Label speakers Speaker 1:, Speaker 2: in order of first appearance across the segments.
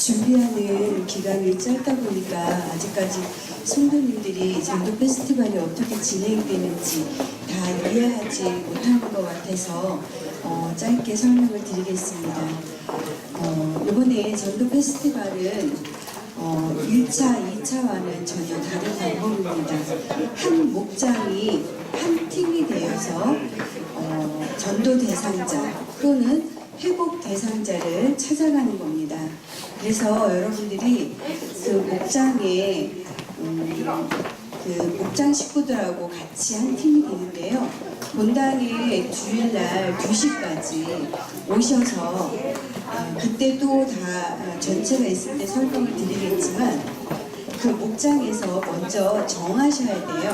Speaker 1: 준비하는 기간이 짧다 보니까 아직까지 성도님들이 전도 페스티벌이 어떻게 진행되는지 다 이해하지 못하는 것 같아서 짧게 설명을 드리겠습니다. 이번에 전도 페스티벌은 1차, 2차와는 전혀 다른 방법입니다. 한 목장이 한 팀이 되어서 전도 대상자 또는 회복 대상자를 찾아가는 겁니다. 그래서 여러분들이 그 목장에 그 목장 식구들하고 같이 한 팀이 되는데요. 본당에 주일날 2시까지 오셔서 그때도 다 전체가 있을 때 설명을 드리겠지만 그 목장에서 먼저 정하셔야 돼요.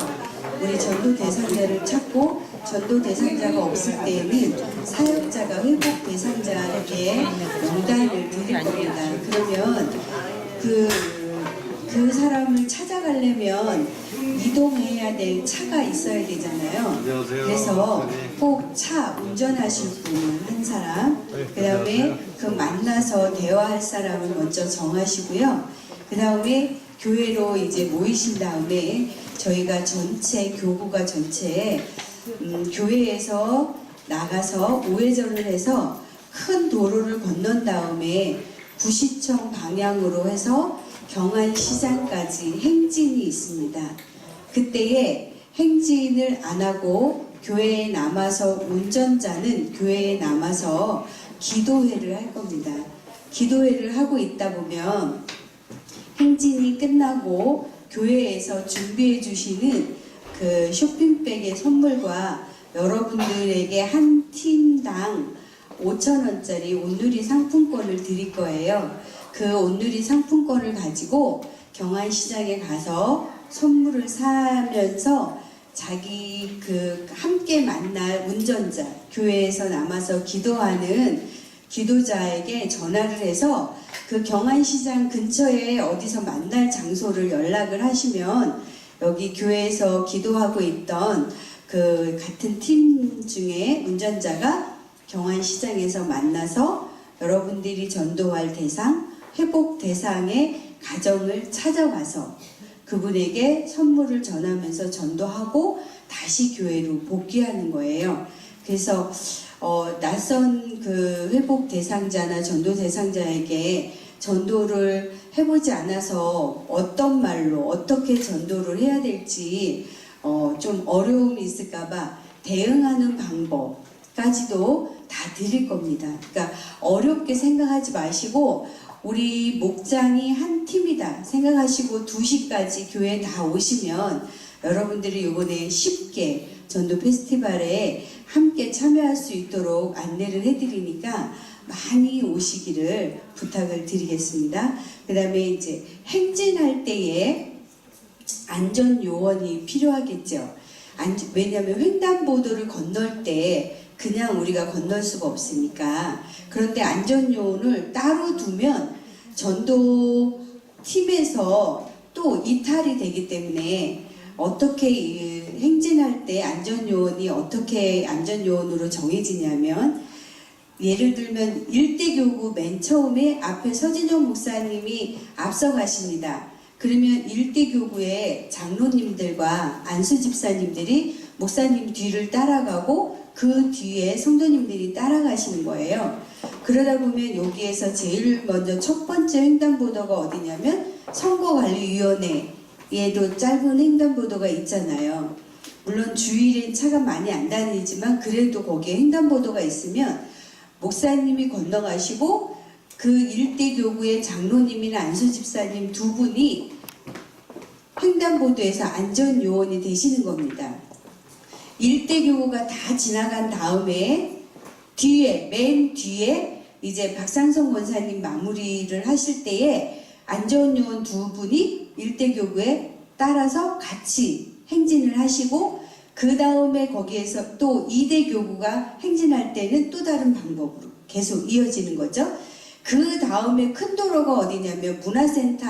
Speaker 1: 우리 전도 대상자를 찾고 전도 대상자가 없을 때에는 사역자가 회복 대상자에게 명단을 드릴 겁니다. 그러면 그 사람을 찾아가려면 이동해야 될 차가 있어야 되잖아요. 그래서 꼭 차 운전하실 분 한 사람, 그 다음에 그 만나서 대화할 사람을 먼저 정하시고요. 그 다음에 교회로 이제 모이신 다음에 저희가 전체 교구가 전체에 교회에서 나가서 우회전을 해서 큰 도로를 건넌 다음에 구시청 방향으로 해서 경안시장까지 행진이 있습니다. 그때에 행진을 안 하고 교회에 남아서 운전자는 교회에 남아서 기도회를 할 겁니다. 기도회를 하고 있다 보면 행진이 끝나고 교회에서 준비해 주시는 그 쇼핑백의 선물과 여러분들에게 한 팀당 5,000원짜리 온누리 상품권을 드릴 거예요. 그 온누리 상품권을 가지고 경안시장에 가서 선물을 사면서 자기 그 함께 만날 운전자, 교회에서 남아서 기도하는 기도자에게 전화를 해서 그 경안시장 근처에 어디서 만날 장소를 연락을 하시면 여기 교회에서 기도하고 있던 그 같은 팀 중에 운전자가 경안시장에서 만나서 여러분들이 전도할 대상, 회복 대상의 가정을 찾아가서 그분에게 선물을 전하면서 전도하고 다시 교회로 복귀하는 거예요. 그래서 낯선 그 회복 대상자나 전도 대상자에게 전도를 해보지 않아서 어떤 말로 어떻게 전도를 해야 될지 좀 어려움이 있을까봐 대응하는 방법까지도 다 드릴 겁니다. 그러니까 어렵게 생각하지 마시고 우리 목장이 한 팀이다 생각하시고 2시까지 교회에 다 오시면 여러분들이 이번에 쉽게 전도 페스티벌에 함께 참여할 수 있도록 안내를 해드리니까 많이 오시기를 부탁을 드리겠습니다. 그 다음에 이제 행진할 때에 안전 요원이 필요하겠죠. 왜냐하면 횡단보도를 건널 때 그냥 우리가 건널 수가 없으니까. 그런데 안전 요원을 따로 두면 전도 팀에서 또 이탈이 되기 때문에 어떻게 행진할 때 안전요원이 어떻게 안전요원으로 정해지냐면 예를 들면 일대교구 맨 처음에 앞에 서진영 목사님이 앞서 가십니다. 그러면 일대교구의 장로님들과 안수 집사님들이 목사님 뒤를 따라가고 그 뒤에 성도님들이 따라가시는 거예요. 그러다 보면 여기에서 제일 먼저 첫 번째 횡단보도가 어디냐면 선거관리위원회에도 짧은 횡단보도가 있잖아요. 물론 주일엔 차가 많이 안 다니지만 그래도 거기에 횡단보도가 있으면 목사님이 건너가시고 그 일대교구의 장로님이나 안수집사님 두 분이 횡단보도에서 안전요원이 되시는 겁니다. 일대교구가 다 지나간 다음에 맨 뒤에 이제 박상성 권사님 마무리를 하실 때에 안전요원 두 분이 일대교구에 따라서 같이 행진을 하시고 그 다음에 거기에서 또 2대 교구가 행진할 때는 또 다른 방법으로 계속 이어지는 거죠. 그 다음에 큰 도로가 어디냐면 문화센터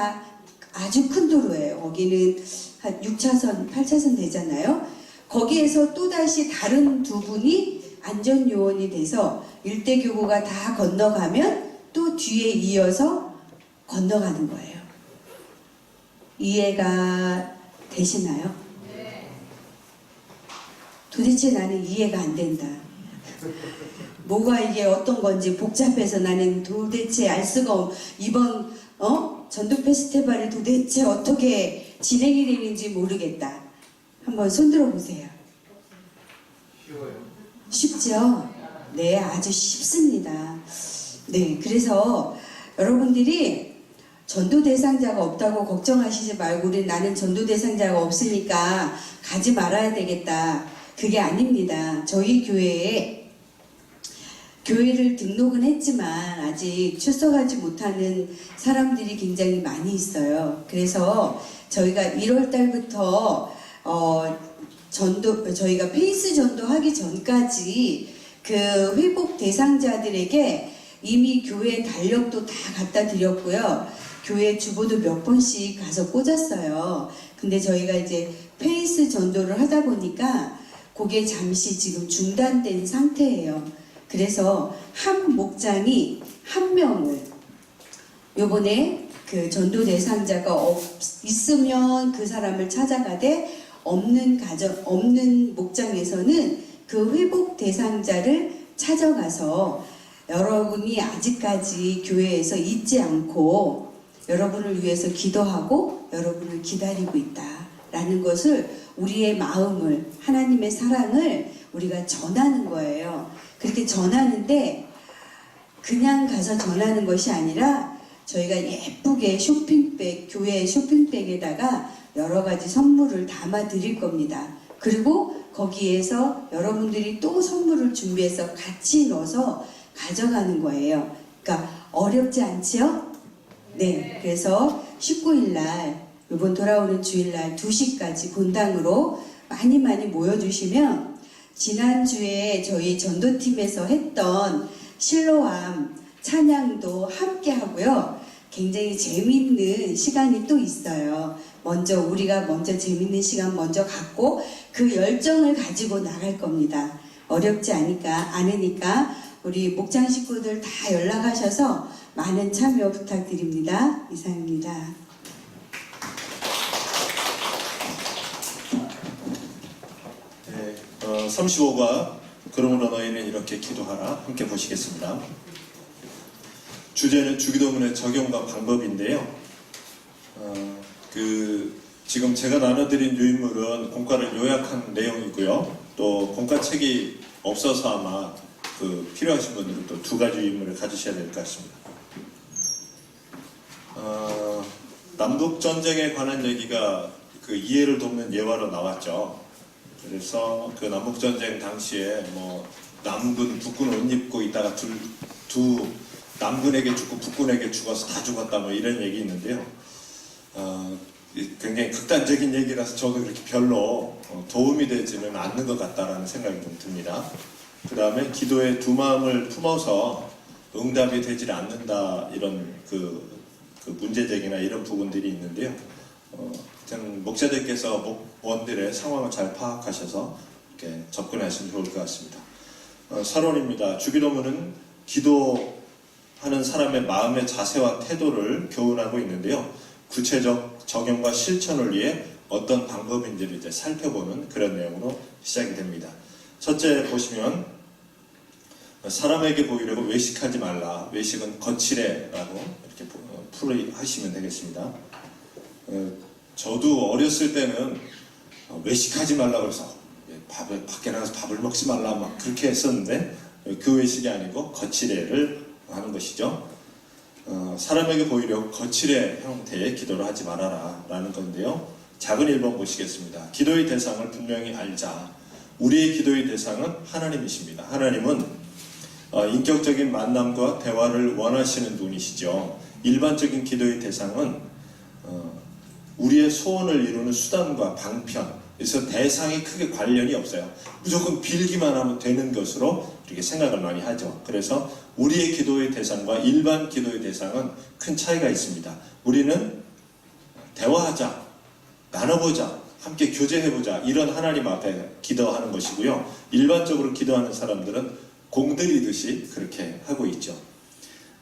Speaker 1: 아주 큰 도로예요. 거기는 한 6차선, 8차선 되잖아요. 거기에서 또다시 다른 두 분이 안전요원이 돼서 일대교구가 다 건너가면 또 뒤에 이어서 건너가는 거예요. 이해가 되시나요? 도대체 나는 이해가 안 된다. 뭐가 이게 어떤 건지 복잡해서 나는 도대체 알 수가 이번 전도 페스티벌이 도대체 어떻게 진행이 되는지 모르겠다. 한번 손들어 보세요.
Speaker 2: 쉬워요.
Speaker 1: 쉽죠? 네, 아주 쉽습니다. 네, 그래서 여러분들이 전도 대상자가 없다고 걱정하시지 말고 우리 나는 전도 대상자가 없으니까 가지 말아야 되겠다. 그게 아닙니다. 저희 교회를 등록은 했지만 아직 출석하지 못하는 사람들이 굉장히 많이 있어요. 그래서 저희가 1월 달부터 저희가 페이스 전도하기 전까지 그 회복 대상자들에게 이미 교회 달력도 다 갖다 드렸고요. 교회 주보도 몇 번씩 가서 꽂았어요. 근데 저희가 이제 페이스 전도를 하다 보니까 그게 잠시 지금 중단된 상태예요. 그래서 한 목장이 한 명을 요번에 그 전도 대상자가 있으면 그 사람을 찾아가되 없는 목장에서는 그 회복 대상자를 찾아가서 여러분이 아직까지 교회에서 잊지 않고 여러분을 위해서 기도하고 여러분을 기다리고 있다라는 것을 우리의 마음을 하나님의 사랑을 우리가 전하는 거예요. 그렇게 전하는데 그냥 가서 전하는 것이 아니라 저희가 예쁘게 쇼핑백, 교회 쇼핑백에다가 여러 가지 선물을 담아 드릴 겁니다. 그리고 거기에서 여러분들이 또 선물을 준비해서 같이 넣어서 가져가는 거예요. 그러니까 어렵지 않지요? 네, 그래서 19일 날 이번 돌아오는 주일날 2시까지 본당으로 많이 모여주시면 지난주에 저희 전도팀에서 했던 실로암 찬양도 함께 하고요. 굉장히 재밌는 시간이 또 있어요. 우리가 먼저 재밌는 시간 먼저 갖고 그 열정을 가지고 나갈 겁니다. 어렵지 않으니까 우리 목장 식구들 다 연락하셔서 많은 참여 부탁드립니다. 이상입니다.
Speaker 3: 네, 35과 그러므로 너희는 이렇게 기도하라 함께 보시겠습니다. 주제는 주기도문의 적용과 방법인데요. 지금 제가 나눠드린 유인물은 공과를 요약한 내용이고요. 또 공과책이 없어서 아마 필요하신 분들은 또 2가지 유인물을 가지셔야 될 것 같습니다. 남북전쟁에 관한 얘기가 그 이해를 돕는 예화로 나왔죠. 그래서 그 남북전쟁 당시에 남군, 북군 옷 입고 있다가 남군에게 죽고 북군에게 죽어서 다 죽었다 이런 얘기 있는데요. 굉장히 극단적인 얘기라서 저도 그렇게 별로 도움이 되지는 않는 것 같다라는 생각이 좀 듭니다. 그 다음에 기도의 두 마음을 품어서 응답이 되질 않는다 이런 그 문제제기나 이런 부분들이 있는데요. 목사들께서 목원들의 상황을 잘 파악하셔서 이렇게 접근하시면 좋을 것 같습니다. 서론입니다. 주기도문은 기도하는 사람의 마음의 자세와 태도를 교훈하고 있는데요. 구체적 적용과 실천을 위해 어떤 방법인지를 이제 살펴보는 그런 내용으로 시작이 됩니다. 첫째 보시면 사람에게 보이려고 외식하지 말라. 외식은 거칠해라고 이렇게 풀이하시면 되겠습니다. 저도 어렸을 때는 외식하지 말라 그래서 밖에 나가서 밥을 먹지 말라 막 그렇게 했었는데 그 외식이 아니고 거칠해를 하는 것이죠. 사람에게 보이려고 거칠의 형태의 기도를 하지 말아라 라는 건데요. 작은 1번 보시겠습니다. 기도의 대상을 분명히 알자. 우리의 기도의 대상은 하나님이십니다. 하나님은 인격적인 만남과 대화를 원하시는 분이시죠. 일반적인 기도의 대상은 우리의 소원을 이루는 수단과 방편, 그래서 대상이 크게 관련이 없어요. 무조건 빌기만 하면 되는 것으로 이렇게 생각을 많이 하죠. 그래서 우리의 기도의 대상과 일반 기도의 대상은 큰 차이가 있습니다. 우리는 대화하자, 나눠보자, 함께 교제해보자 이런 하나님 앞에 기도하는 것이고요. 일반적으로 기도하는 사람들은 공들이듯이 그렇게 하고 있죠.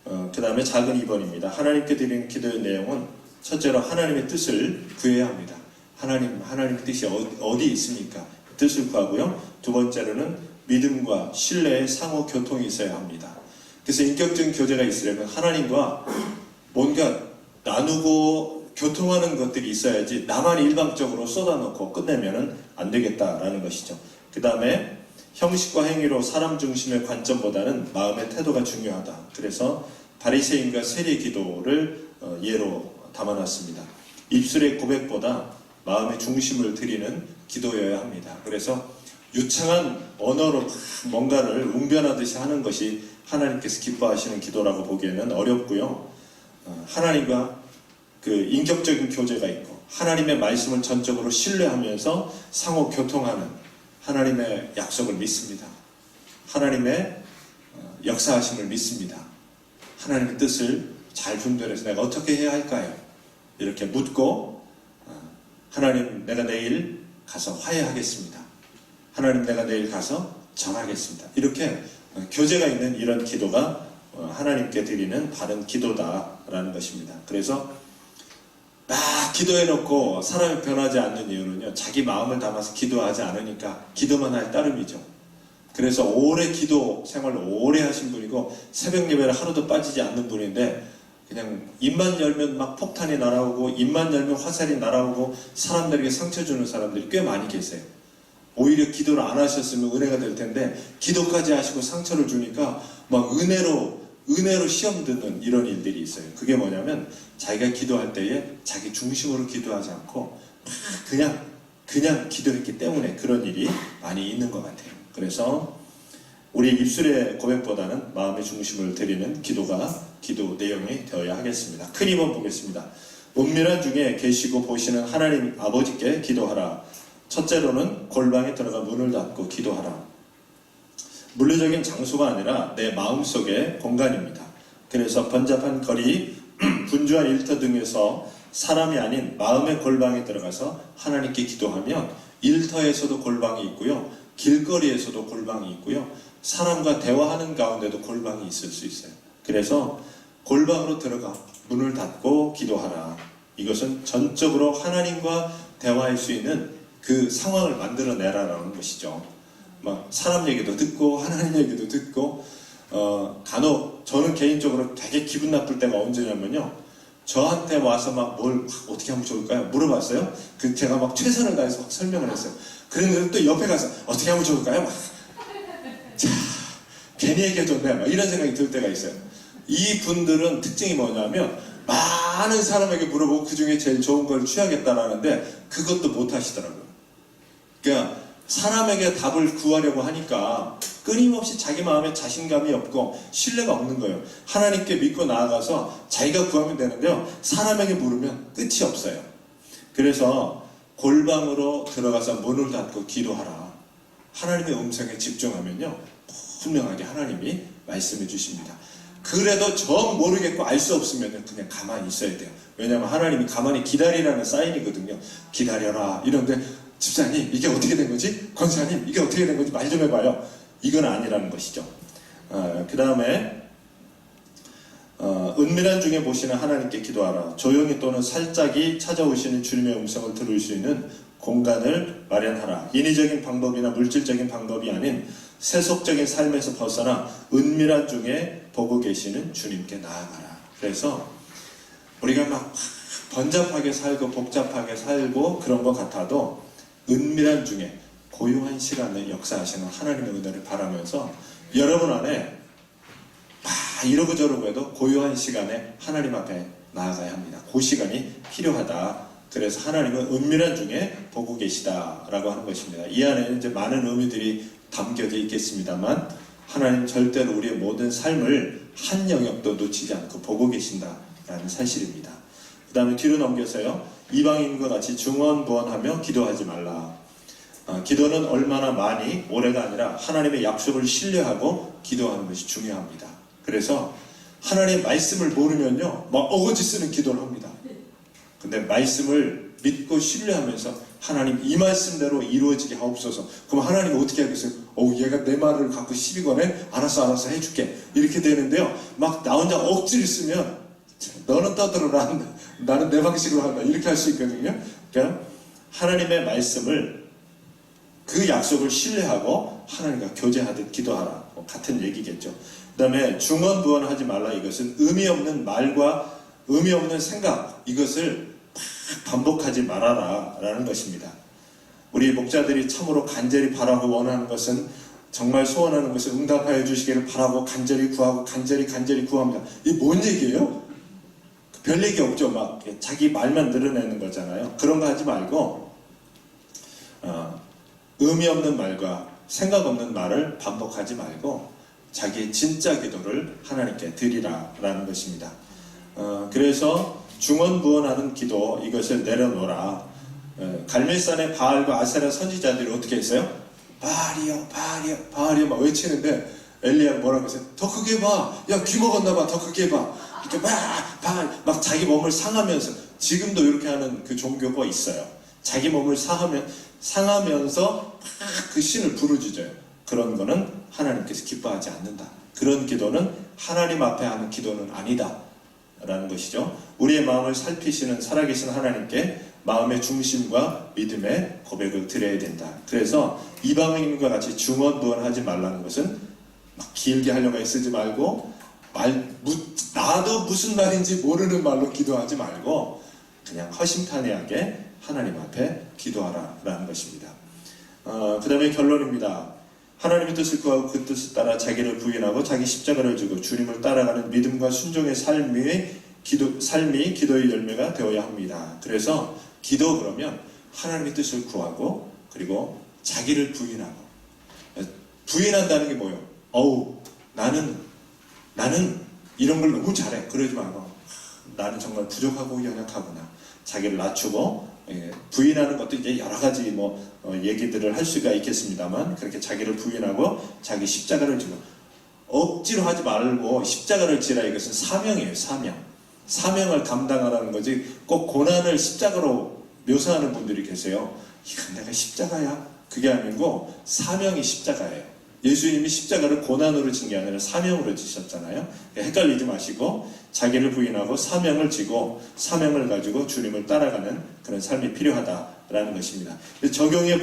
Speaker 3: 그 다음에 작은 2번입니다. 하나님께 드리는 기도의 내용은 첫째로 하나님의 뜻을 구해야 합니다. 하나님의 뜻이 어디 있습니까? 뜻을 구하고요. 두 번째로는 믿음과 신뢰의 상호 교통이 있어야 합니다. 그래서 인격적인 교제가 있으려면 하나님과 뭔가 나누고 교통하는 것들이 있어야지 나만 일방적으로 쏟아놓고 끝내면 안 되겠다라는 것이죠. 그 다음에 형식과 행위로 사람 중심의 관점보다는 마음의 태도가 중요하다. 그래서 바리새인과 세리 기도를 예로 담아놨습니다. 입술의 고백보다 마음의 중심을 드리는 기도여야 합니다. 그래서 유창한 언어로 뭔가를 웅변하듯이 하는 것이 하나님께서 기뻐하시는 기도라고 보기에는 어렵고요. 하나님과 그 인격적인 교제가 있고 하나님의 말씀을 전적으로 신뢰하면서 상호 교통하는 하나님의 약속을 믿습니다. 하나님의 역사하심을 믿습니다. 하나님의 뜻을 잘 분별해서 내가 어떻게 해야 할까요? 이렇게 묻고 하나님 내가 내일 가서 화해하겠습니다. 하나님 내가 내일 가서 전하겠습니다. 이렇게 교제가 있는 이런 기도가 하나님께 드리는 바른 기도다라는 것입니다. 그래서 막 기도해놓고 사람이 변하지 않는 이유는요. 자기 마음을 담아서 기도하지 않으니까 기도만 할 따름이죠. 그래서 오래 기도 생활을 오래 하신 분이고 새벽 예배를 하루도 빠지지 않는 분인데 그냥 입만 열면 막 폭탄이 날아오고 입만 열면 화살이 날아오고 사람들에게 상처 주는 사람들이 꽤 많이 계세요. 오히려 기도를 안 하셨으면 은혜가 될 텐데 기도까지 하시고 상처를 주니까 막 은혜로 시험 듣는 이런 일들이 있어요. 그게 뭐냐면 자기가 기도할 때에 자기 중심으로 기도하지 않고 그냥 기도했기 때문에 그런 일이 많이 있는 것 같아요. 그래서 우리 입술의 고백보다는 마음의 중심을 드리는 기도가 기도 내용이 되어야 하겠습니다. 큰 2번 보겠습니다. 은밀한 중에 계시고 보시는 하나님 아버지께 기도하라. 첫째로는 골방에 들어가 문을 닫고 기도하라. 물리적인 장소가 아니라 내 마음속의 공간입니다. 그래서 번잡한 거리, 분주한 일터 등에서 사람이 아닌 마음의 골방에 들어가서 하나님께 기도하면 일터에서도 골방이 있고요. 길거리에서도 골방이 있고요. 사람과 대화하는 가운데도 골방이 있을 수 있어요. 그래서 골방으로 들어가 문을 닫고 기도하라. 이것은 전적으로 하나님과 대화할 수 있는 그 상황을 만들어내라라는 것이죠. 막 사람 얘기도 듣고 하나님 얘기도 듣고 간혹 저는 개인적으로 되게 기분 나쁠 때가 언제냐면요. 저한테 와서 막 뭘 어떻게 하면 좋을까요? 물어봤어요. 그 제가 막 최선을 다해서 막 설명을 했어요. 그런데 또 옆에 가서 어떻게 하면 좋을까요? 막 자, 괜히 얘기해줬네. 막 이런 생각이 들 때가 있어요. 이 분들은 특징이 뭐냐면 많은 사람에게 물어보고 그 중에 제일 좋은 걸 취하겠다라는데 그것도 못 하시더라고요. 그러니까 사람에게 답을 구하려고 하니까 끊임없이 자기 마음에 자신감이 없고 신뢰가 없는 거예요. 하나님께 믿고 나아가서 자기가 구하면 되는데요. 사람에게 물으면 끝이 없어요. 그래서 골방으로 들어가서 문을 닫고 기도하라. 하나님의 음성에 집중하면요. 분명하게 하나님이 말씀해 주십니다. 그래도 정 모르겠고 알 수 없으면 그냥 가만히 있어야 돼요. 왜냐하면 하나님이 가만히 기다리라는 사인이거든요. 기다려라. 이런데 집사님 이게 어떻게 된 거지? 권사님 이게 어떻게 된 거지? 말 좀 해봐요. 이건 아니라는 것이죠. 그 다음에 은밀한 중에 보시는 하나님께 기도하라. 조용히 또는 살짝이 찾아오시는 주님의 음성을 들을 수 있는 공간을 마련하라. 인위적인 방법이나 물질적인 방법이 아닌 세속적인 삶에서 벗어나 은밀한 중에 보고 계시는 주님께 나아가라. 그래서 우리가 막 번잡하게 살고 복잡하게 살고 그런 것 같아도 은밀한 중에 고요한 시간에 역사하시는 하나님의 은혜를 바라면서 여러분 안에 이러고 저러고 해도 고요한 시간에 하나님 앞에 나아가야 합니다. 그 시간이 필요하다. 그래서 하나님은 은밀한 중에 보고 계시다라고 하는 것입니다. 이 안에는 이제 많은 의미들이 담겨져 있겠습니다만 하나님 절대로 우리의 모든 삶을 한 영역도 놓치지 않고 보고 계신다라는 사실입니다. 그 다음에 뒤로 넘겨서요. 이방인과 같이 중언부언하며 기도하지 말라. 기도는 얼마나 많이 오래가 아니라 하나님의 약속을 신뢰하고 기도하는 것이 중요합니다. 그래서 하나님의 말씀을 모르면요 막 어거지 쓰는 기도를 합니다. 근데 말씀을 믿고 신뢰하면서 하나님 이 말씀대로 이루어지게 하옵소서. 그럼 하나님 어떻게 하겠어요? 얘가 내 말을 갖고 시비 거네? 알았어 해줄게. 이렇게 되는데요. 막 나 혼자 억지를 쓰면 너는 떠들어라. 나는 내 방식으로 한다. 이렇게 할 수 있거든요. 그러니까 하나님의 말씀을 그 약속을 신뢰하고 하나님과 교제하듯 기도하라. 같은 얘기겠죠. 그 다음에 중언부언하지 말라. 이것은 의미 없는 말과 의미 없는 생각, 이것을 반복하지 말아라 라는 것입니다. 우리 목자들이 참으로 간절히 바라고 원하는 것은, 정말 소원하는 것을 응답하여 주시기를 바라고 간절히 구하고 간절히 구합니다. 이게 뭔 얘기예요? 별 얘기 없죠. 막 자기 말만 늘어내는 거잖아요. 그런 거 하지 말고 의미 없는 말과 생각 없는 말을 반복하지 말고 자기의 진짜 기도를 하나님께 드리라라는 것입니다. 그래서 중언부언하는 기도, 이것을 내려놓으라. 갈멜산의 바알과 아세라 선지자들이 어떻게 했어요? 바알이여 막 외치는데 엘리야가 뭐라고 했어요? 더 크게 봐. 야, 귀 먹었나 봐. 더 크게 봐. 이렇게 막 자기 몸을 상하면서, 지금도 이렇게 하는 그 종교가 있어요. 자기 몸을 상하면서 그 신을 부르짖어요. 그런 거는 하나님께서 기뻐하지 않는다. 그런 기도는 하나님 앞에 하는 기도는 아니다 라는 것이죠. 우리의 마음을 살피시는 살아계신 하나님께 마음의 중심과 믿음의 고백을 드려야 된다. 그래서 이방인과 같이 중언부언하지 말라는 것은 막 길게 하려고 애쓰지 말고, 나도 무슨 말인지 모르는 말로 기도하지 말고 그냥 허심탄회하게 하나님 앞에 기도하라 라는 것입니다. 그 다음에 결론입니다. 하나님의 뜻을 구하고 그 뜻을 따라 자기를 부인하고 자기 십자가를 지고 주님을 따라가는 믿음과 순종의 삶이 기도의 열매가 되어야 합니다. 그래서 기도, 그러면 하나님의 뜻을 구하고 그리고 자기를 부인한다는 게 뭐예요? 나는 이런 걸 너무 잘해. 그러지 말고 나는 정말 부족하고 연약하구나. 자기를 낮추고, 부인하는 것도 이제 여러 가지 얘기들을 할 수가 있겠습니다만, 그렇게 자기를 부인하고 자기 십자가를 지고, 억지로 하지 말고 십자가를 지라. 이것은 사명이에요. 사명을 감당하라는 거지. 꼭 고난을 십자가로 묘사하는 분들이 계세요. 이건 내가 십자가야. 그게 아니고 사명이 십자가예요. 예수님이 십자가를 고난으로 진 게 아니라 사명으로 지셨잖아요. 헷갈리지 마시고 자기를 부인하고 사명을 지고 사명을 가지고 주님을 따라가는 그런 삶이 필요하다라는 것입니다. 적용해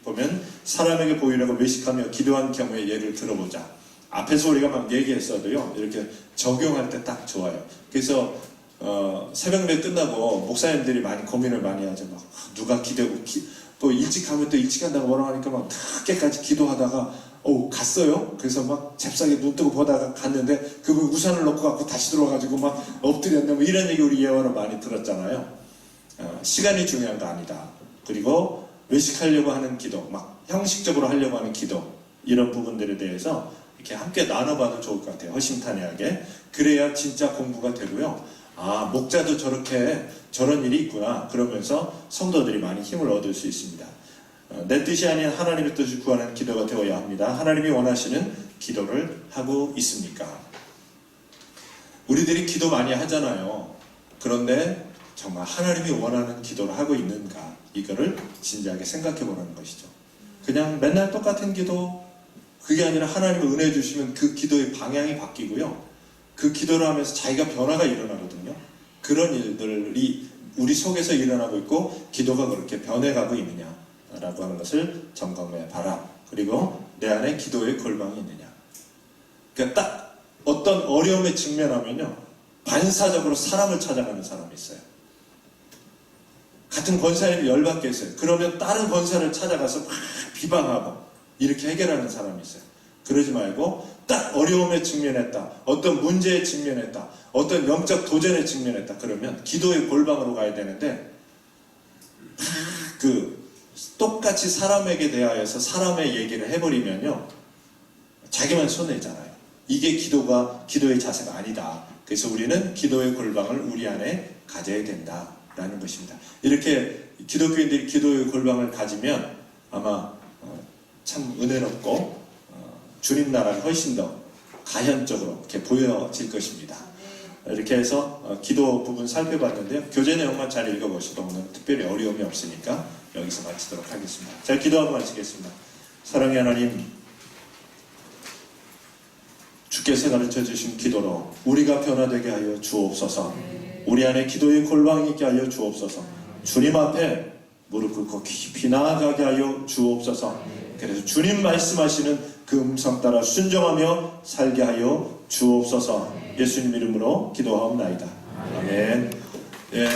Speaker 3: 보면 사람에게 보이려고 외식하며 기도한 경우의 예를 들어보자. 앞에서 우리가 막 얘기했어도요, 이렇게 적용할 때 딱 좋아요. 그래서 새벽礼 끝나고 목사님들이 많이 고민을 많이 하죠. 막 누가 또 일찍 가면 또 일찍 간다고 뭐라고 하니까 막 늦게까지 기도하다가 갔어요. 그래서 막 잽싸게 눈 뜨고 보다가 갔는데 그분 우산을 놓고 갖고 다시 들어와가지고 막 엎드렸네. 이런 얘기 우리 예화로 많이 들었잖아요. 시간이 중요한 거 아니다. 그리고 외식하려고 하는 기도, 막 형식적으로 하려고 하는 기도, 이런 부분들에 대해서 이렇게 함께 나눠봐도 좋을 것 같아요. 허심탄회하게. 그래야 진짜 공부가 되고요. 목자도 저런 일이 있구나. 그러면서 성도들이 많이 힘을 얻을 수 있습니다. 내 뜻이 아닌 하나님의 뜻을 구하는 기도가 되어야 합니다. 하나님이 원하시는 기도를 하고 있습니까? 우리들이 기도 많이 하잖아요. 그런데 정말 하나님이 원하는 기도를 하고 있는가? 이거를 진지하게 생각해 보라는 것이죠. 그냥 맨날 똑같은 기도, 그게 아니라 하나님이 은혜 주시면 그 기도의 방향이 바뀌고요. 그 기도를 하면서 자기가 변화가 일어나거든요. 그런 일들이 우리 속에서 일어나고 있고 기도가 그렇게 변해가고 있느냐라고 하는 것을 점검해 봐라. 그리고 내 안에 기도의 골방이 있느냐. 그러니까 딱 어떤 어려움에 직면하면요, 반사적으로 사람을 찾아가는 사람이 있어요. 같은 권사님이 열받게 했어요. 그러면 다른 권사를 찾아가서 막 비방하고 이렇게 해결하는 사람이 있어요. 그러지 말고 딱 어려움에 직면했다, 어떤 문제에 직면했다, 어떤 영적 도전에 직면했다, 그러면 기도의 골방으로 가야 되는데 똑같이 사람에게 대하여서 사람의 얘기를 해버리면요, 자기만 손해잖아요. 이게 기도의 자세가 아니다. 그래서 우리는 기도의 골방을 우리 안에 가져야 된다라는 것입니다. 이렇게 기독교인들이 기도의 골방을 가지면 아마 참 은혜롭고 주님 나라가 훨씬 더 가현적으로 이렇게 보여질 것입니다. 이렇게 해서 기도 부분 살펴봤는데요. 교재 내용만 잘 읽어보시고 오늘 특별히 어려움이 없으니까 여기서 마치도록 하겠습니다. 자, 기도하고 마치겠습니다. 사랑의 하나님, 주께서 가르쳐 주신 기도로 우리가 변화되게 하여 주옵소서. 우리 안에 기도의 골방이 있게 하여 주옵소서. 주님 앞에 무릎 꿇고 깊이 나아가게 하여 주옵소서. 그래서 주님 말씀하시는 그 음성 따라 순종하며 살게 하여 주옵소서. 예수님 이름으로 기도하옵나이다. 아멘. 예.